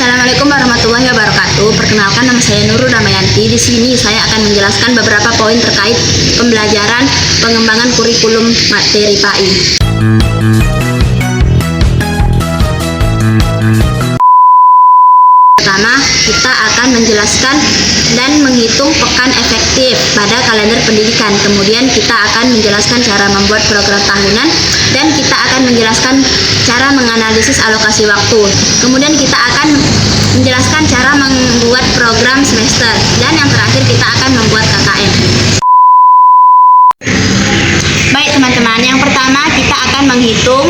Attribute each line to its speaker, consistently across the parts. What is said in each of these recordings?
Speaker 1: Assalamualaikum warahmatullahi wabarakatuh. Perkenalkan, nama saya Nurul Damayanti. Di sini saya akan menjelaskan beberapa poin terkait pembelajaran pengembangan kurikulum materi PAI. Pertama, kita akan menjelaskan dan menghitung pekan efektif pada kalender pendidikan. Kemudian kita akan menjelaskan cara membuat program tahunan dan kita akan menjelaskan cara menganalisis alokasi waktu. Kemudian kita akan menjelaskan cara membuat program semester dan yang terakhir kita akan membuat KKM. Baik teman-teman, yang pertama kita akan menghitung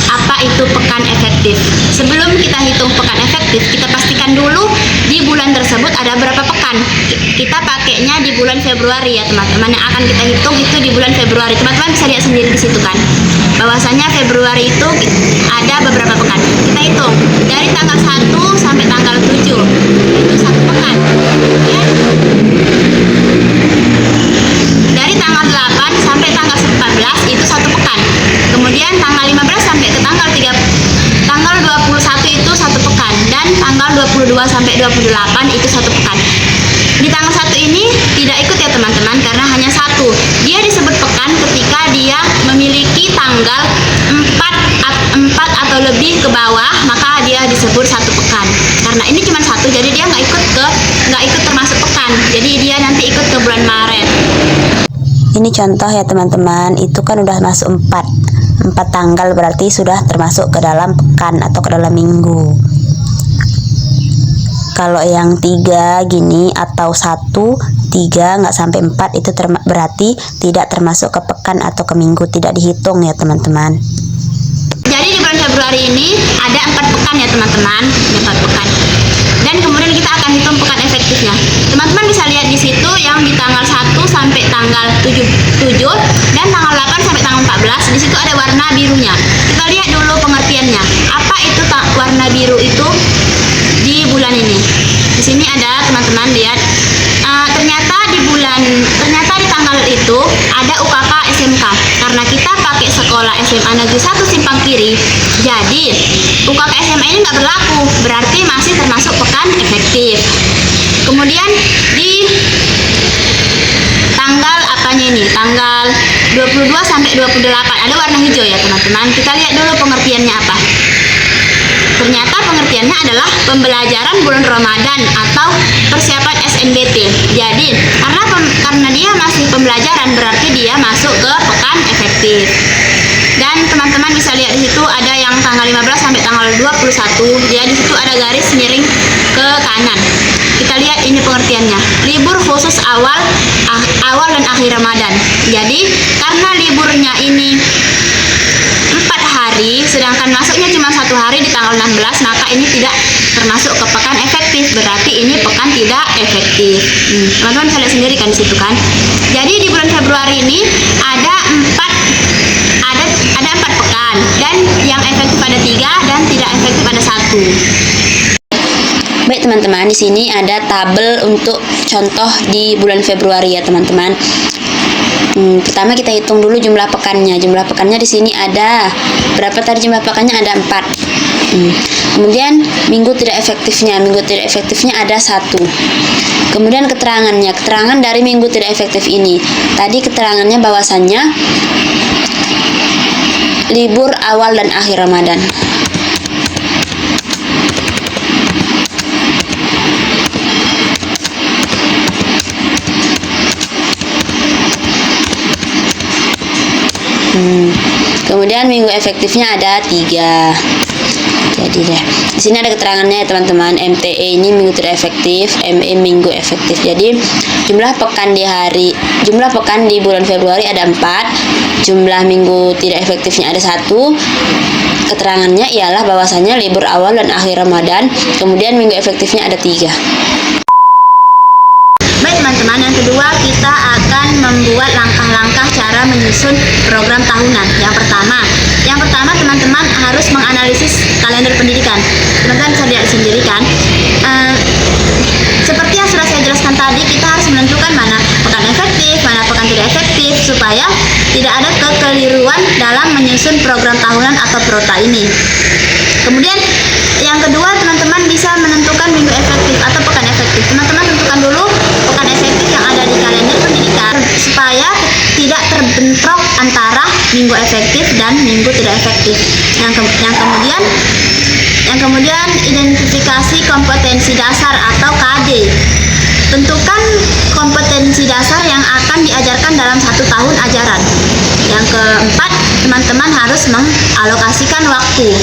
Speaker 1: apa itu pekan efektif. Sebelum kita hitung pekan efektif, kita pastikan dulu di bulan tersebut ada berapa pekan. Kita pakainya di bulan Februari ya teman-teman. Yang akan kita hitung itu di bulan Februari. Teman-teman bisa lihat sendiri di situ kan, bahwasanya Februari itu ada beberapa pekan. Kita hitung dari tanggal 1 sampai tanggal 7 itu satu pekan. Kemudian dari tanggal 8 sampai tanggal 14 itu satu pekan. Kemudian tanggal 15 sampai ke tanggal 21 itu satu pekan, dan tanggal 22 sampai 28 itu satu pekan. Di tanggal 1 ini tidak ikut ya teman-teman, karena hanya satu. Dia disebut pekan ketika dia memiliki tanggal 4 atau lebih ke bawah, maka dia disebut satu pekan. Karena ini cuma satu, jadi dia nggak ikut termasuk pekan. Jadi dia nanti ikut ke bulan Maret.
Speaker 2: Ini contoh ya teman-teman, itu kan udah masuk 4 tanggal, berarti sudah termasuk ke dalam pekan atau ke dalam minggu. Kalau yang 3 gini atau 3 nggak sampai 4 itu berarti tidak termasuk ke pekan atau ke minggu, tidak dihitung ya teman-teman.
Speaker 1: Jadi di bulan Februari ini ada 4 pekan ya teman-teman, 4 pekan. Dan kemudian kita akan hitung pekan efektifnya. Teman-teman bisa lihat di situ yang di tanggal 1 sampai tanggal 7 dan tanggal 8 sampai tanggal 14. Di situ ada warna birunya. Kita lihat dulu pengertiannya. Apa itu warna biru itu di bulan ini? Di sini ada teman-teman lihat. Ternyata di tanggal itu ada UKK SMK. Karena kita pakai sekolah SMA Negeri 1 Simpang Kiri, jadi UKK SMA ini nggak berlaku, berarti masih termasuk pekan efektif. Kemudian di tanggal tanggal 22 sampai 28 ada warna hijau ya teman-teman. Kita lihat dulu pengertiannya apa. Ternyata pengertiannya adalah pembelajaran bulan Ramadan atau persiapan SNBT. Jadi karena dia masih pembelajaran, berarti dia masuk ke pekan efektif. Dan teman-teman bisa lihat di situ ada yang tanggal 15 sampai tanggal 21. Dia di situ ada garis miring ke kanan. Kita lihat ini pengertiannya. Libur khusus awal dan akhir Ramadan. Jadi karena liburnya ini 4 hari, sedangkan masuknya cuma 1 hari di tanggal 16, maka ini tidak termasuk ke pekan efektif, berarti ini pekan tidak efektif. Teman-teman bisa lihat sendiri kan di situ kan. Jadi di bulan Februari ini ada 4 pekan, dan yang efektif ada 3 dan tidak efektif ada 1.
Speaker 2: Baik teman-teman, di sini ada tabel untuk contoh di bulan Februari ya teman-teman. Pertama kita hitung dulu jumlah pekannya. Jumlah pekannya di sini ada berapa tadi jumlah pekannya? Ada 4. Kemudian minggu tidak efektifnya. Minggu tidak efektifnya ada 1. Kemudian keterangannya. Keterangan dari minggu tidak efektif ini. Tadi keterangannya bahwasannya libur awal dan akhir Ramadan. Kemudian minggu efektifnya ada 3. Jadi deh, di sini ada keterangannya ya teman-teman. MTE ini minggu tidak efektif, ME minggu efektif. Jadi jumlah pekan di bulan Februari ada 4. Jumlah minggu tidak efektifnya ada 1. Keterangannya ialah bahwasanya libur awal dan akhir Ramadan. Kemudian minggu efektifnya ada 3.
Speaker 1: Baik teman-teman, yang kedua kita akan membuat langkah-langkah cara menyusun program tahunan. Yang pertama teman-teman harus menganalisis kalender pendidikan. Teman-teman bisa lihat sendiri kan. Seperti yang sudah saya jelaskan tadi, kita harus menentukan mana pekan efektif, mana pekan tidak efektif, supaya tidak ada kekeliruan dalam menyusun program tahunan atau prota ini. Kemudian yang kedua, teman-teman bisa menentukan tidak efektif. Yang kemudian identifikasi kompetensi dasar atau KD. Tentukan kompetensi dasar yang akan diajarkan dalam 1 tahun ajaran. Yang keempat, teman-teman harus mengalokasikan waktu.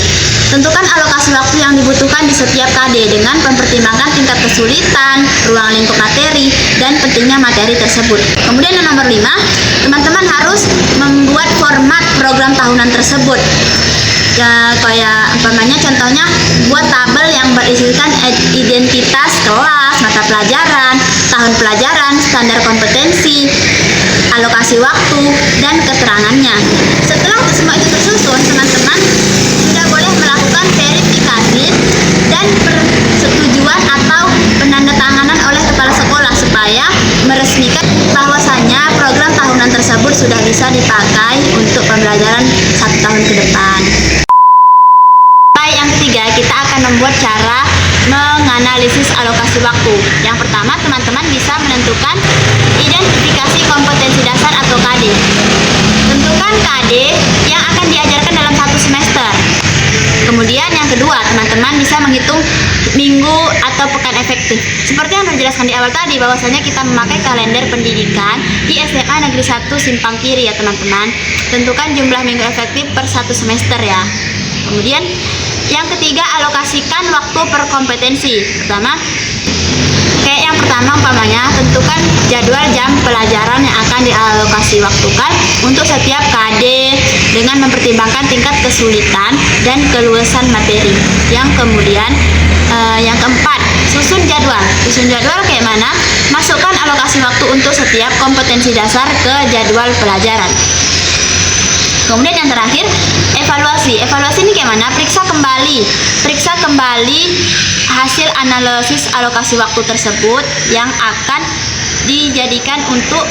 Speaker 1: Tentukan alokasi waktu yang dibutuhkan di setiap KD dengan mempertimbangkan tingkat kesulitan, ruang lingkup materi, dan pentingnya materi tersebut. Kemudian yang nomor 5, teman-teman harus membuat format program tahunan tersebut. Ya, kayak umpamanya contohnya buat tabel yang berisikan identitas kelas, mata pelajaran, tahun pelajaran, standar kompetensi, alokasi waktu, dan keterangannya. Setelah semua itu tersusun, teman-teman sudah boleh melakukan verifikasi dan persetujuan atau penandatanganan oleh kepala sekolah supaya meresmikan bahwasannya program tahunan tersebut sudah bisa dipakai untuk pembelajaran 1 tahun ke depan. Baik, yang ketiga, kita akan membuat cara menganalisis alokasi waktu. Yang pertama, teman-teman bisa menentukan identifikasi kompetensi dasar atau KD. Tentukan KD yang akan diajarkan dalam 1 semester. Kemudian yang kedua, teman-teman bisa menghitung minggu atau pekan efektif. Seperti yang terjelaskan di awal tadi, bahwasanya kita memakai kalender pendidikan di SMA Negeri 1 Simpang Kiri ya teman-teman. Tentukan jumlah minggu efektif per 1 semester ya. Kemudian yang ketiga, alokasikan waktu per kompetensi. Yang pertama umpamanya, tentukan jadwal jam pelajaran yang akan dialokasi waktukan untuk setiap KD dengan mempertimbangkan tingkat kesulitan dan keluasan materi. Yang keempat, susun jadwal. Susun jadwal kayak mana? Masukkan alokasi waktu untuk setiap kompetensi dasar ke jadwal pelajaran. Kemudian yang terakhir, evaluasi. Evaluasi ini kayak mana? Periksa kembali hasil analisis alokasi waktu tersebut yang akan dijadikan untuk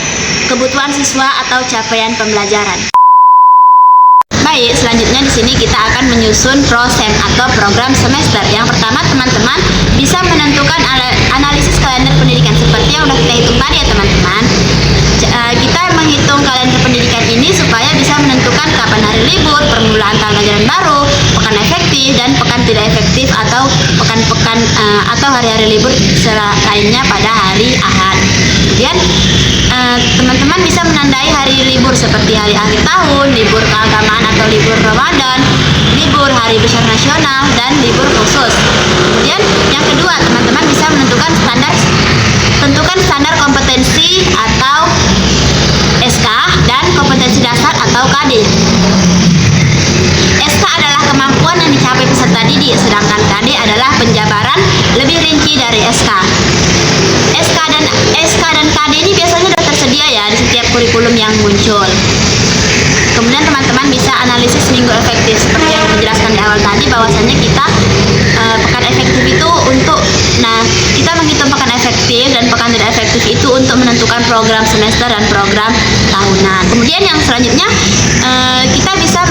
Speaker 1: kebutuhan siswa atau capaian pembelajaran. Baik, selanjutnya di sini kita akan menyusun prosem atau program semester. Yang pertama, teman-teman bisa menentukan analisis kalender pendidikan seperti yang sudah kita hitung tadi ya teman-teman. Kita menghitung kalender pendidikan ini supaya bisa menentukan kapan hari libur, permulaan tahun ajaran baru, pekan efektif dan pekan tidak efektif atau pekan-pekan atau hari-hari libur lainnya pada hari Ahad. Kemudian teman-teman bisa menandai hari libur seperti hari akhir tahun, libur keagamaan atau libur Ramadan, libur hari besar nasional, dan libur khusus. Kemudian yang kedua, teman-teman bisa tentukan standar kompetensi atau SK dan kompetensi dasar atau KD. SK adalah kemampuan yang dicapai peserta didik, sedangkan KD adalah penjabaran lebih rinci dari SK. SK dan KD ini biasanya sudah tersedia ya di setiap kurikulum yang muncul. Kemudian teman-teman bisa analisis minggu efektif seperti yang dijelaskan di awal tadi, bahwasanya kita pekan efektif itu kita menghitung pekan efektif dan pekan tidak efektif itu untuk menentukan program semester dan program tahunan. Kemudian yang selanjutnya kita bisa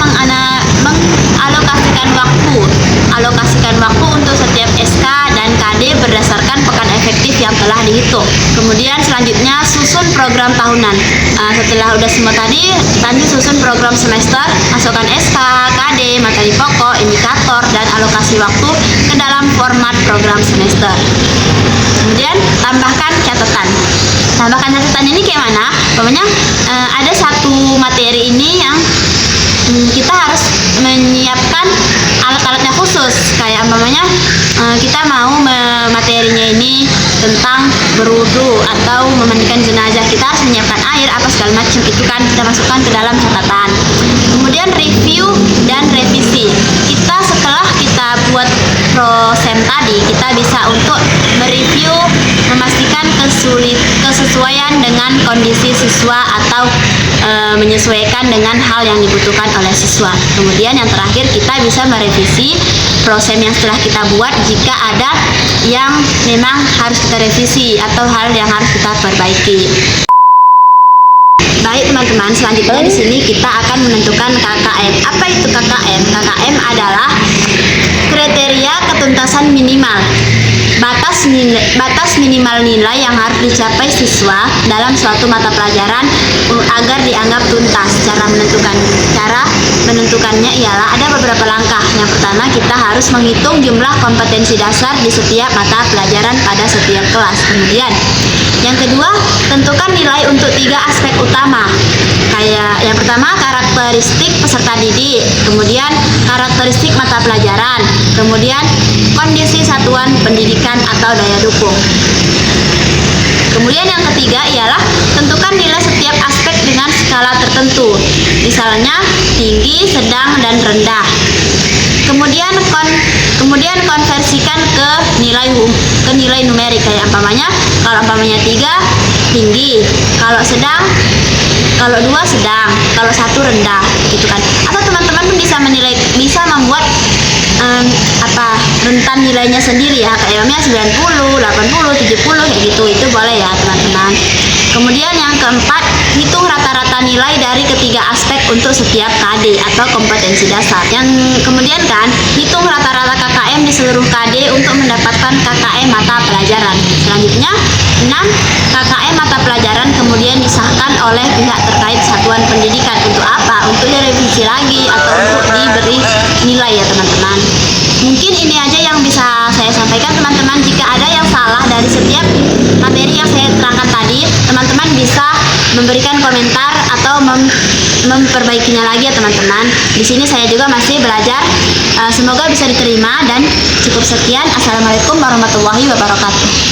Speaker 1: alokasikan waktu untuk setiap SK dan KD berdasarkan pekan efektif yang telah dihitung. Kemudian selanjutnya susun program tahunan. Setelah udah semua tadi, lanjut susun program semester, masukkan SK, KD, materi pokok, indikator, dan alokasi waktu ke dalam format program semester. Kemudian tambahkan catatan. Tambahkan catatan ini kayak mana? Pokoknya ada satu materi ini yang kita harus menyiapkan alat-alatnya khusus. Kayak umpamanya kita mau materinya ini tentang berwudu atau memandikan jenazah, kita harus menyiapkan air apa segala macam, itu kan kita masukkan ke dalam catatan. Kemudian review dan revisi. Setelah kita buat prosem tadi, kita bisa untuk mereview, memastikan kesesuaian dengan kondisi siswa atau menyesuaikan dengan hal yang dibutuhkan oleh siswa. Kemudian yang terakhir, kita bisa merevisi prosem yang setelah kita buat jika ada yang memang harus kita revisi atau hal yang harus kita perbaiki. Baik teman-teman, selanjutnya di sini kita akan menentukan KKM. Apa itu KKM? KKM adalah kriteria ketuntasan minimal, batas batas minimal nilai yang harus dicapai siswa dalam suatu mata pelajaran agar dianggap tuntas. Cara menentukannya ialah ada beberapa langkah. Yang pertama, kita harus menghitung jumlah kompetensi dasar di setiap mata pelajaran pada setiap kelas. Kemudian yang kedua, tentukan nilai untuk 3 aspek utama. Kayak yang pertama, karakteristik peserta didik, kemudian karakteristik mata pelajaran, kemudian kondisi satuan pendidikan atau daya dukung. Kemudian yang ketiga ialah tentukan nilai setiap aspek dengan skala tertentu, misalnya tinggi, sedang, dan rendah. Kemudian konversikan ke nilai numerik, kayak kalau 3 tinggi, kalau 2 sedang, kalau 1 rendah, gitu kan. Atau teman-teman pun bisa membuat rentan nilainya sendiri ya, kayak 90, 80, 70 kayak gitu, itu boleh ya teman-teman. Kemudian yang keempat, hitung rata-rata nilai dari ketiga aspek untuk setiap KD atau kompetensi dasar. Yang kemudian kan, hitung rata-rata KKM di seluruh KD untuk mendapatkan KKM mata pelajaran. Selanjutnya, 6. KKM mata pelajaran kemudian disahkan oleh pihak terkait satuan pendidikan. Untuk apa? Untuk direvisi lagi atau untuk diberi nilai ya teman-teman. Mungkin ini aja yang bisa saya sampaikan teman-teman. Jika ada yang salah dari setiap materi yang saya terangkan tadi, teman-teman bisa memberikan komentar atau memperbaikinya lagi ya teman-teman. Di sini saya juga masih belajar. Semoga bisa diterima dan cukup sekian. Assalamualaikum warahmatullahi wabarakatuh.